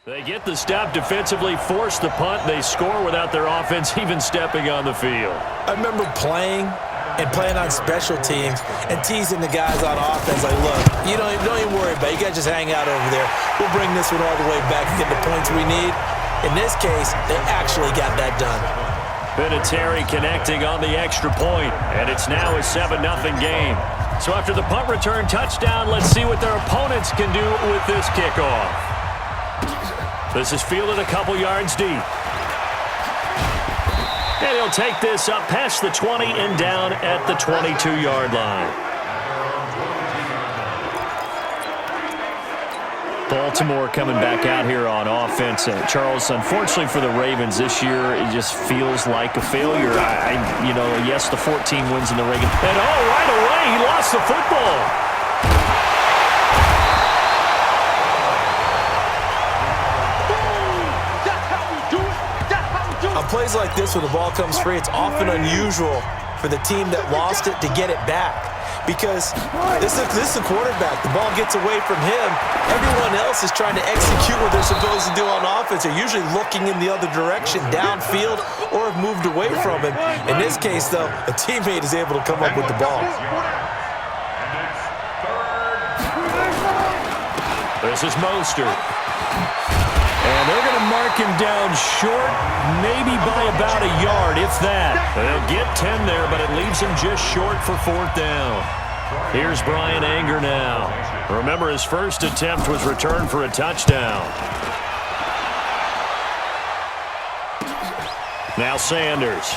They get the stop defensively, force the punt. They score without their offense even stepping on the field. I remember playing on special teams and teasing the guys on offense like, look, don't even worry about it. You guys just hang out over there. We'll bring this one all the way back and get the points we need. In this case, they actually got that done. Vinatieri connecting on the extra point, and it's now a 7-0 game. So after the punt return touchdown, let's see what their opponents can do with this kickoff. This is fielded a couple yards deep. And he'll take this up past the 20 and down at the 22-yard line. Baltimore coming back out here on offense. Charles, unfortunately for the Ravens this year, it just feels like a failure. Yes, the 14 wins in the Reagan. And right away, he lost the football. On plays like this where the ball comes free, it's often unusual for the team that lost it to get it back. Because this is the quarterback. The ball gets away from him. Everyone else is trying to execute what they're supposed to do on offense. They're usually looking in the other direction, downfield, or have moved away from him. In this case, though, a teammate is able to come up with the ball. This is Mostert. And they're going to mark him down short, maybe by about a yard, if that. They'll get 10 there, but it leaves him just short for 4th down. Here's Brian Anger now. Remember, his first attempt was returned for a touchdown. Now Sanders.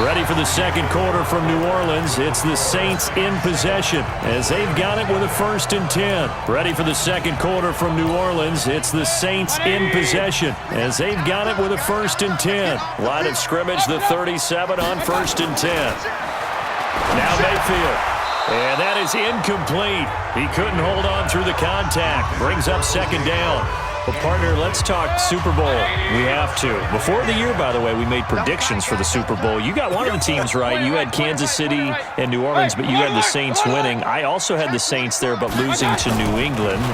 Ready for the second quarter from New Orleans. It's the Saints in possession as they've got it with a 1st and 10. Ready for the second quarter from New Orleans. It's the Saints in possession as they've got it with a 1st and 10. Line of scrimmage, the 37 on 1st and 10. Now Mayfield. And that is incomplete. He couldn't hold on through the contact. Brings up 2nd down. Well, partner, let's talk Super Bowl. We have to. Before the year, by the way, we made predictions for the Super Bowl. You got one of the teams right. You had Kansas City and New Orleans, but you had the Saints winning. I also had the Saints there, but losing to New England.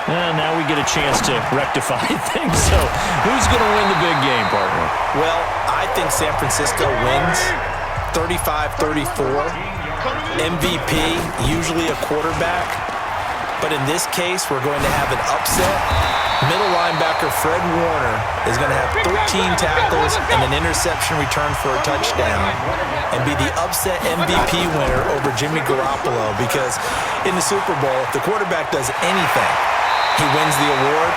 And now we get a chance to rectify things. So who's going to win the big game, partner? Well, I think San Francisco wins 35-34. MVP, usually a quarterback. But in this case, we're going to have an upset. Middle linebacker Fred Warner is going to have 13 tackles and an interception return for a touchdown and be the upset MVP winner over Jimmy Garoppolo, because in the Super Bowl, if the quarterback does anything, he wins the award.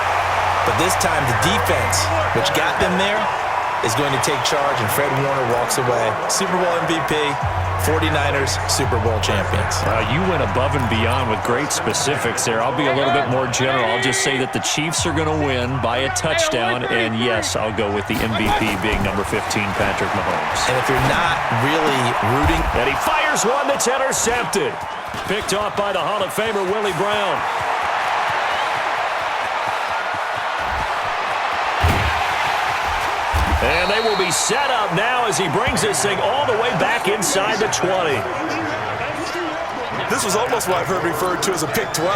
But this time, the defense, which got them there, is going to take charge, and Fred Warner walks away. Super Bowl MVP, 49ers Super Bowl champions. You went above and beyond with great specifics there. I'll be a little bit more general. I'll just say that the Chiefs are going to win by a touchdown, and yes, I'll go with the MVP being number 15, Patrick Mahomes. And if you're not really rooting... And he fires one that's intercepted. Picked off by the Hall of Famer, Willie Brown. And they will be set up now as he brings this thing all the way back inside the 20. This was almost what I've heard referred to as a pick 12.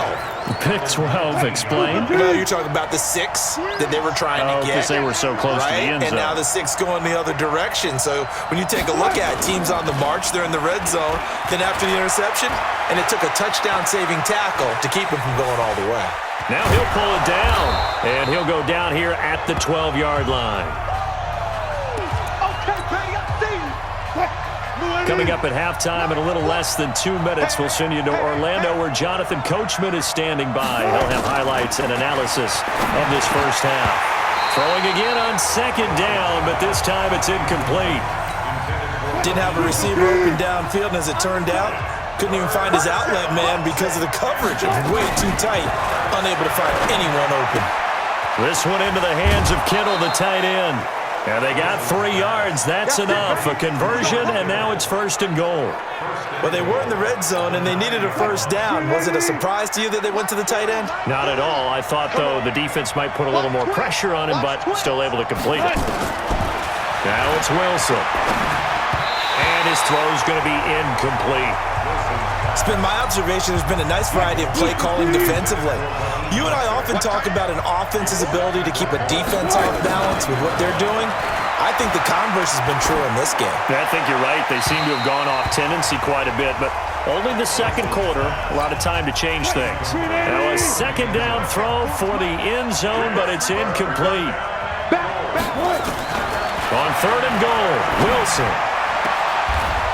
Pick 12, explain. No, you're talking about the 6 that they were trying to get. Because they were so close to the end zone. And now the 6 going the other direction. So when you take a look at teams on the march, they're in the red zone. Then after the interception, and it took a touchdown-saving tackle to keep him from going all the way. Now he'll pull it down, and he'll go down here at the 12-yard line. Coming up at halftime in a little less than 2 minutes, we'll send you to Orlando where Jonathan Coachman is standing by. He'll have highlights and analysis of this first half. Throwing again on 2nd down, but this time it's incomplete. Didn't have a receiver open downfield, and as it turned out, couldn't even find his outlet man because of the coverage. It was way too tight, unable to find anyone open. This one into the hands of Kittle, the tight end. And they got 3 yards. That's enough. A conversion, and now it's 1st and goal. Well, they were in the red zone, and they needed a 1st down. Was it a surprise to you that they went to the tight end? Not at all. I thought, though, the defense might put a little more pressure on him, but still able to complete it. Now it's Wilson. And And his throw is going to be incomplete. It's been my observation there's been a nice variety of play calling defensively. You and I often talk about an offense's ability to keep a defense off balance with what they're doing. I think the converse has been true in this game. I think you're right. They seem to have gone off tendency quite a bit, but only the second quarter, a lot of time to change things. Now a second down throw for the end zone, but it's incomplete. On third and goal, Wilson.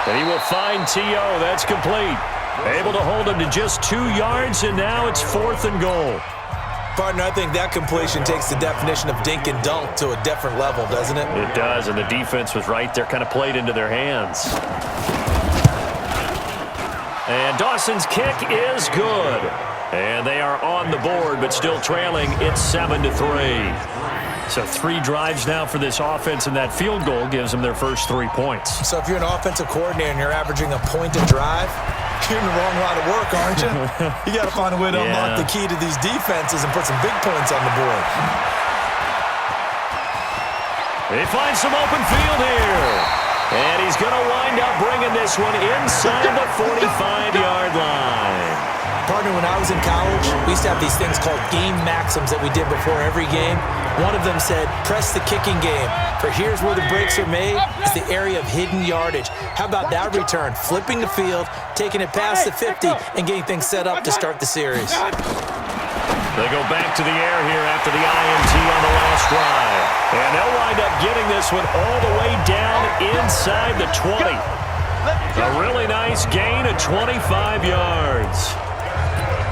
And he will find T.O. That's complete. Able to hold him to just 2 yards, and now it's fourth and goal. Partner, I think that completion takes the definition of dink and dunk to a different level, doesn't it? It does, and the defense was right there, kind of played into their hands. And Dawson's kick is good. And they are on the board, but still trailing. It's 7-3. So 3 drives now for this offense, and that field goal gives them their first 3 points. So if you're an offensive coordinator and you're averaging a point a drive, you're in the wrong line of work, aren't you? You got to find a way to unlock the key to these defenses and put some big points on the board. He finds some open field here. And he's going to wind up bringing this one inside the 45-yard line. Partner, when I was in college, we used to have these things called game maxims that we did before every game. One of them said, press the kicking game, for here's where the breaks are made, is the area of hidden yardage. How about that return? Flipping the field, taking it past the 50, and getting things set up to start the series. They go back to the air here after the INT on the last drive. And they'll wind up getting this one all the way down inside the 20. A really nice gain of 25 yards.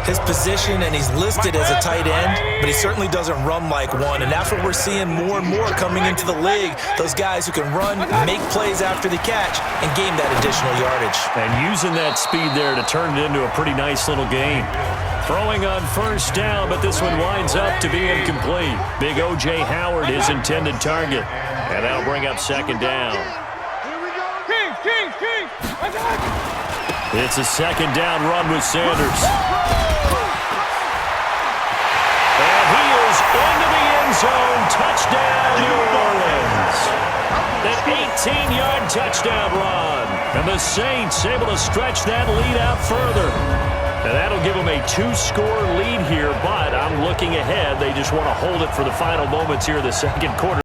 His position, and he's listed as a tight end, but he certainly doesn't run like one, and that's what we're seeing more and more coming into the league. Those guys who can run, make plays after the catch, and gain that additional yardage. And using that speed there to turn it into a pretty nice little game. Throwing on first down, but this one winds up to be incomplete. Big O.J. Howard, his intended target. And that'll bring up second down. Here we go. King. It's a second down run with Sanders. And he is into the end zone. Touchdown, New Orleans. An 18-yard touchdown run. And the Saints able to stretch that lead out further. And that'll give them a 2-score lead here, but I'm looking ahead. They just want to hold it for the final moments here of the second quarter.